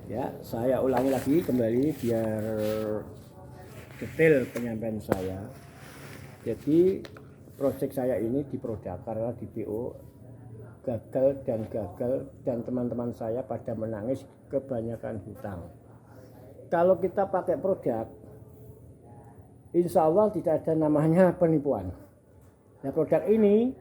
Ya, saya ulangi lagi kembali biar detail penyampaian saya. Jadi proyek saya ini di produk karena di PO gagal dan teman-teman saya pada menangis kebanyakan hutang. Kalau kita pakai produk, insya Allah tidak ada namanya penipuan. Nah, produk ini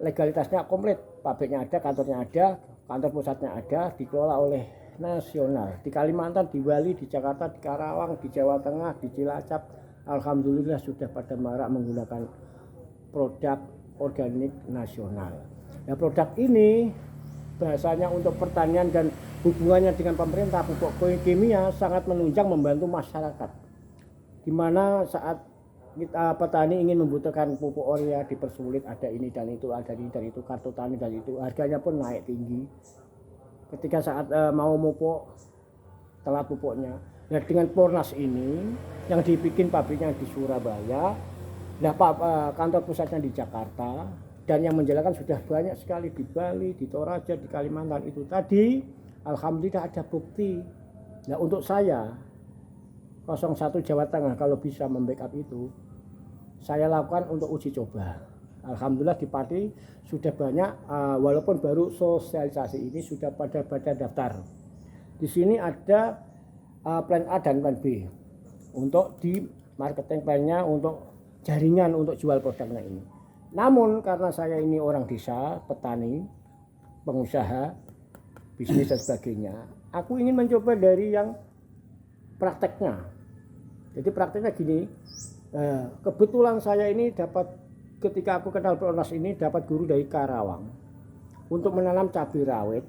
legalitasnya komplit, pabriknya ada, kantornya ada, kantor pusatnya ada, dikelola oleh nasional di Kalimantan, di Bali, di Jakarta, di Karawang, di Jawa Tengah, di Cilacap. Alhamdulillah sudah pada marak menggunakan produk organik nasional. Nah, produk ini bahasanya untuk pertanian dan hubungannya dengan pemerintah, pupuk kimia sangat menunjang membantu masyarakat. Di mana saat kita petani ingin membutuhkan pupuk urea dipersulit, ada ini dan itu, ada ini dan itu, kartu tani dan itu, harganya pun naik tinggi. Ketika saat mau pupuk, telat pupuknya. Nah, dengan Pornas ini yang dibikin pabriknya di Surabaya, nah kantor pusatnya di Jakarta, dan yang menjalankan sudah banyak sekali di Bali, di Toraja, di Kalimantan itu tadi, alhamdulillah ada bukti. Nah, untuk saya 01 Jawa Tengah kalau bisa membackup itu, saya lakukan untuk uji coba. Alhamdulillah di Pati sudah banyak, walaupun baru sosialisasi ini sudah pada daftar. Di sini ada plan A dan plan B untuk di marketing plannya, untuk jaringan untuk jual produknya ini. Namun karena saya ini orang desa, petani, pengusaha, bisnis dan sebagainya, aku ingin mencoba dari yang prakteknya. Jadi prakteknya gini, kebetulan saya ini dapat, ketika aku kenal Pornas ini, dapat guru dari Karawang untuk menanam cabai rawit.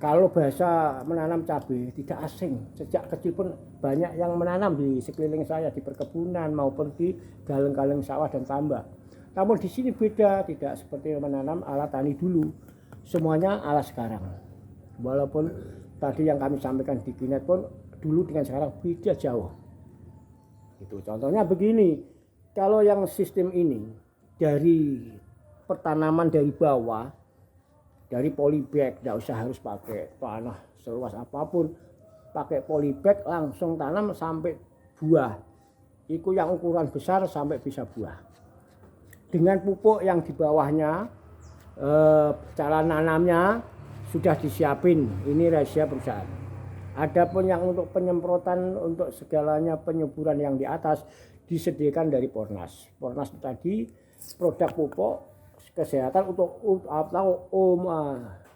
Kalau bahasa menanam cabai tidak asing, sejak kecil pun banyak yang menanam di sekeliling saya, di perkebunan maupun di galeng-galeng sawah dan tambak. Namun di sini beda, tidak seperti menanam ala tani dulu, semuanya ala sekarang. Walaupun tadi yang kami sampaikan di Kinet pun dulu dengan sekarang beda jauh. Itu contohnya begini, kalau yang sistem ini dari pertanaman dari bawah, dari polybag, tidak usah harus pakai tanah seluas apapun, pakai polybag langsung tanam sampai buah. Itu yang ukuran besar sampai bisa buah. Dengan pupuk yang di bawahnya, cara nanamnya sudah disiapin, ini rahasia perusahaan. Adapun yang untuk penyemprotan, untuk segalanya penyuburan yang di atas disediakan dari Pornas. Pornas tadi produk pupuk kesehatan untuk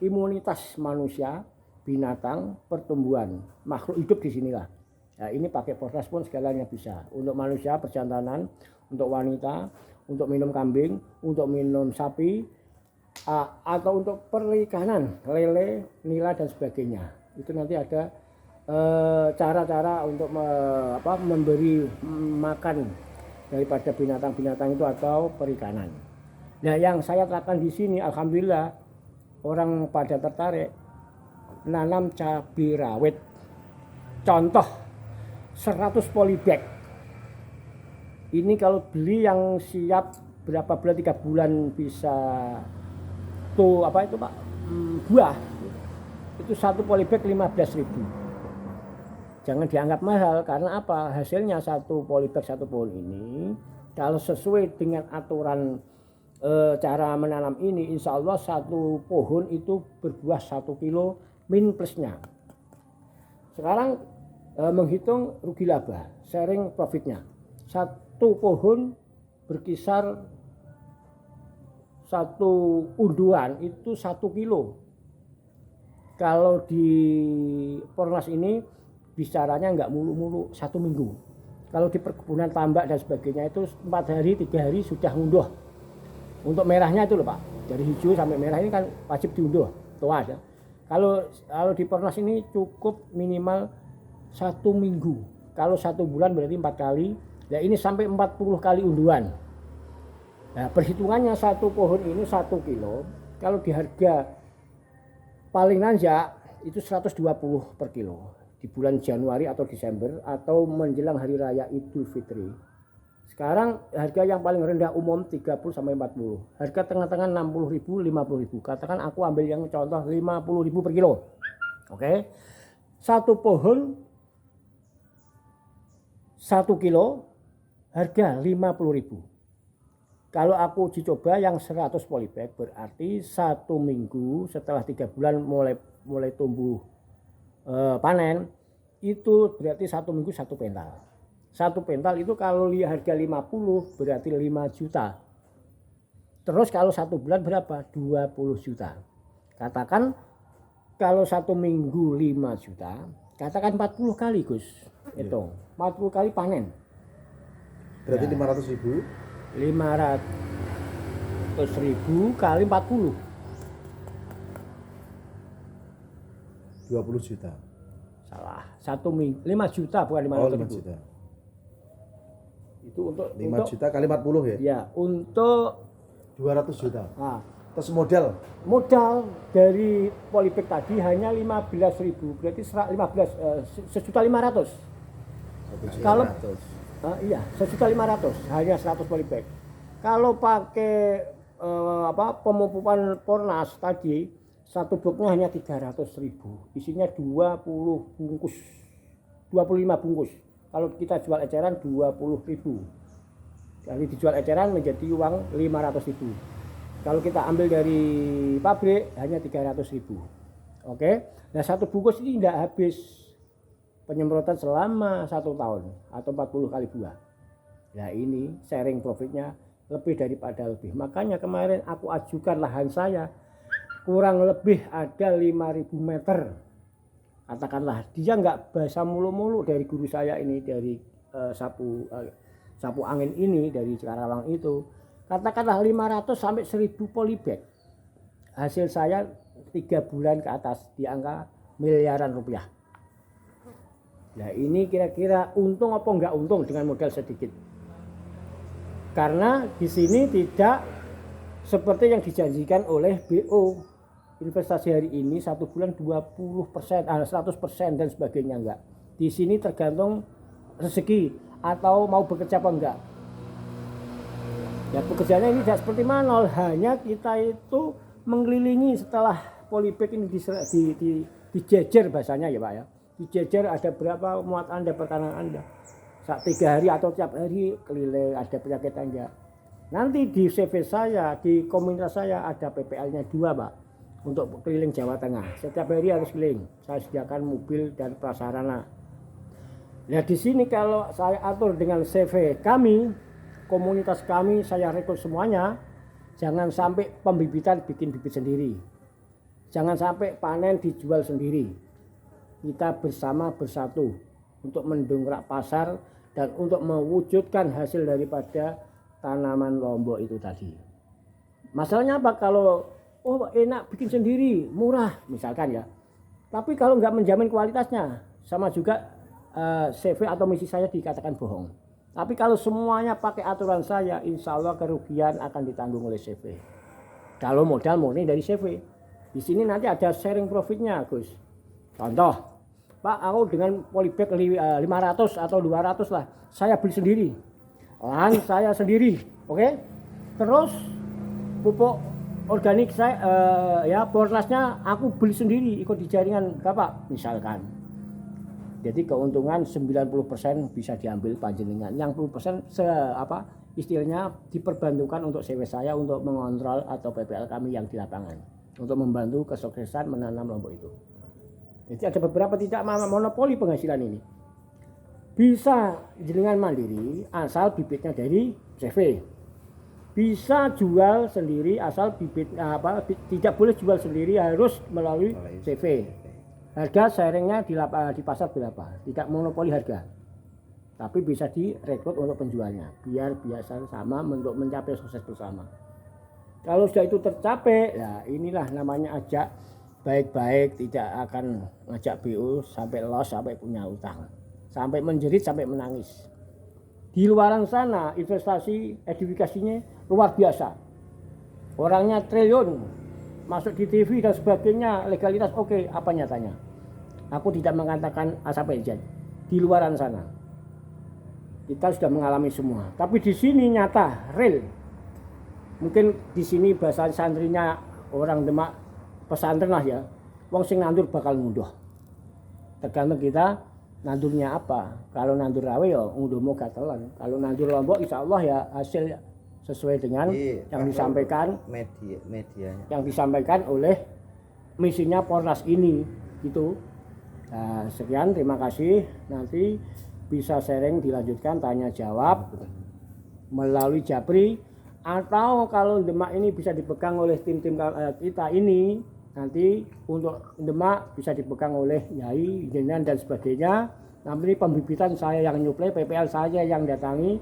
imunitas manusia, binatang, pertumbuhan, makhluk hidup di sinilah. Nah, ini pakai Pornas pun segalanya bisa. Untuk manusia perjantanan, untuk wanita, untuk minum kambing, untuk minum sapi, atau untuk perikanan, lele, nila dan sebagainya. Itu nanti ada cara-cara untuk memberi makan daripada binatang-binatang itu atau perikanan. Nah, yang saya terapkan di sini, alhamdulillah orang pada tertarik nanam cabai rawit. Contoh 100 polybag. Ini kalau beli yang siap berapa bulan, 3 bulan bisa tuh apa itu Pak, buah. Itu satu polybag 15.000. Jangan dianggap mahal, karena apa? Hasilnya satu polybag satu pohon ini kalau sesuai dengan aturan cara menanam ini, insya Allah satu pohon itu berbuah 1 kilo min plusnya. Sekarang menghitung rugi laba, sharing profitnya. Satu pohon berkisar, satu unduan itu 1 kilo. Kalau di Pornas ini bicaranya nggak mulu-mulu 1 minggu. Kalau di perkebunan tambak dan sebagainya itu 4 hari 3 hari sudah ngunduh. Untuk merahnya itu loh Pak, dari hijau sampai merah ini kan wajib diunduh, tua ya. Kalau di Pornas ini cukup minimal 1 minggu. Kalau 1 bulan berarti 4 kali. Ya ini sampai 40 kali unduhan. Nah, perhitungannya satu pohon ini 1 kilo. Kalau di harga paling nanjak itu 120 per kilo. Di bulan Januari atau Desember atau menjelang hari raya Idul Fitri. Sekarang harga yang paling rendah umum 30 sampai 40. Harga tengah-tengah 60.000, 50.000. Katakan aku ambil yang contoh 50.000 per kilo. Oke. Satu pohon 1 kilo harga 50.000. Kalau aku uji coba yang 100 polybag berarti 1 minggu setelah 3 bulan mulai tumbuh panen itu berarti 1 minggu 1 pental. 1 pental itu kalau harga 50 berarti 5 juta. Terus kalau 1 bulan berapa? 20 juta. Katakan kalau 1 minggu 5 juta, katakan 40 kali Gus. Hitung. 40 kali panen. Berarti 500.000. 500.000 kali 40. 20 juta. Salah. 1 minggu 5 juta bukan 500.000. 5 juta. Itu untuk 5 juta kali 40 ya? Ya, untuk 200 juta. Nah, Terus modal dari polybag tadi hanya 15.000, berarti 1.500.000. Kalau iya, 1.500.000 hanya 100 polybag. Kalau pakai pemupukan Pornas tadi, satu boxnya hanya 300.000. Isinya 20 bungkus. 25 bungkus. Kalau kita jual eceran 20.000. Jadi dijual eceran menjadi uang 500.000. Kalau kita ambil dari pabrik hanya 300.000. Oke. Nah, satu bungkus ini tidak habis penyemprotan selama 1 tahun atau 40 kali buah. Nah, ini sharing profitnya lebih daripada lebih. Makanya kemarin aku ajukan lahan saya kurang lebih ada 5.000 meter. Katakanlah dia nggak basah mulu-mulu dari guru saya ini, dari sapu angin ini, dari Karawang itu. Katakanlah 500 sampai 1.000 polybag. Hasil saya 3 bulan ke atas di angka miliaran rupiah. Nah, ini kira-kira untung apa enggak untung dengan modal sedikit. Karena di sini tidak seperti yang dijanjikan oleh BO. Investasi hari ini 1 bulan 20%, 100% dan sebagainya enggak. Di sini tergantung rezeki atau mau bekerja apa enggak. Ya, pekerjaannya ini tidak seperti manol, hanya kita itu mengelilingi setelah polybag ini dijejer bahasanya ya Pak ya. Dijejer ada berapa muat Anda, pertanian Anda. Saat 3 hari atau tiap hari keliling, ada penyakit enggak. Nanti di CV saya, di komunitas saya ada PPL-nya 2 Pak. Untuk keliling Jawa Tengah. Setiap hari harus keliling. Saya sediakan mobil dan prasarana. Nah, di sini kalau saya atur dengan CV kami, komunitas kami saya rekrut semuanya, jangan sampai pembibitan bikin bibit sendiri, jangan sampai panen dijual sendiri. Kita bersama bersatu untuk mendongkrak pasar dan untuk mewujudkan hasil daripada tanaman lombok itu tadi. Masalahnya apa? Kalau enak bikin sendiri, murah misalkan ya, tapi kalau nggak menjamin kualitasnya, sama juga CV atau misi saya dikatakan bohong. Tapi kalau semuanya pakai aturan saya, insya Allah kerugian akan ditanggung oleh CV. Kalau modal murni dari CV. Di sini nanti ada sharing profitnya, Gus. Contoh, Pak, aku dengan polybag 500 atau 200 lah, saya beli sendiri. Lahan saya sendiri, oke? Terus pupuk organik saya, Pornasnya aku beli sendiri, ikut di jaringan Bapak, misalkan. Jadi keuntungan 90% bisa diambil panjenengan. Yang 10% istilahnya diperbantukan untuk CV saya untuk mengontrol atau PPL kami yang di lapangan. Untuk membantu kesuksesan menanam lombok itu. Jadi ada beberapa tidak monopoli penghasilan ini. Bisa jenengan mandiri asal bibitnya dari CV. Bisa jual sendiri asal bibit tidak boleh jual sendiri, harus melalui CV. Harga sharingnya di pasar berapa? Tidak monopoli harga, tapi bisa direkrut untuk penjualnya biar biasa sama untuk mencapai sukses bersama. Kalau sudah itu tercapai, ya inilah namanya ajak baik-baik, tidak akan ngajak BO sampai loss, sampai punya utang, sampai menjerit, sampai menangis. Di luaran sana investasi edifikasinya luar biasa, orangnya triliun, masuk di TV dan sebagainya, legalitas oke. Apa nyatanya? Aku tidak mengatakan asap ejen. Di luaran sana kita sudah mengalami semua, tapi di sini nyata, real. Mungkin di sini bahasa santrinya orang Demak pesantren lah ya, wong sing nandur bakal munduh. tergantung kita nandurnya apa. Kalau nandur rawe ya ngunduhmu gatelan. Kalau nandur lombok insya Allah ya hasil sesuai dengan yang disampaikan medianya. Yang disampaikan oleh misinya Pornas ini gitu. Nah, sekian, terima kasih. Nanti bisa sharing dilanjutkan tanya jawab melalui Japri, atau kalau Demak ini bisa dipegang oleh tim-tim kita ini, nanti untuk Demak bisa dipegang oleh Yai, Jenderal dan sebagainya. Nanti pembibitan saya yang nyuplai, PPL saya yang datangi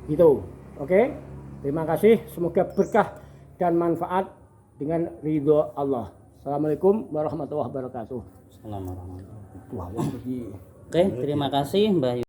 gitu. Oke, terima kasih, semoga berkah dan manfaat dengan ridho Allah. Assalamualaikum warahmatullahi wabarakatuh. Assalamualaikum warahmatullahi wabarakatuh. Oke, terima kasih Mbah.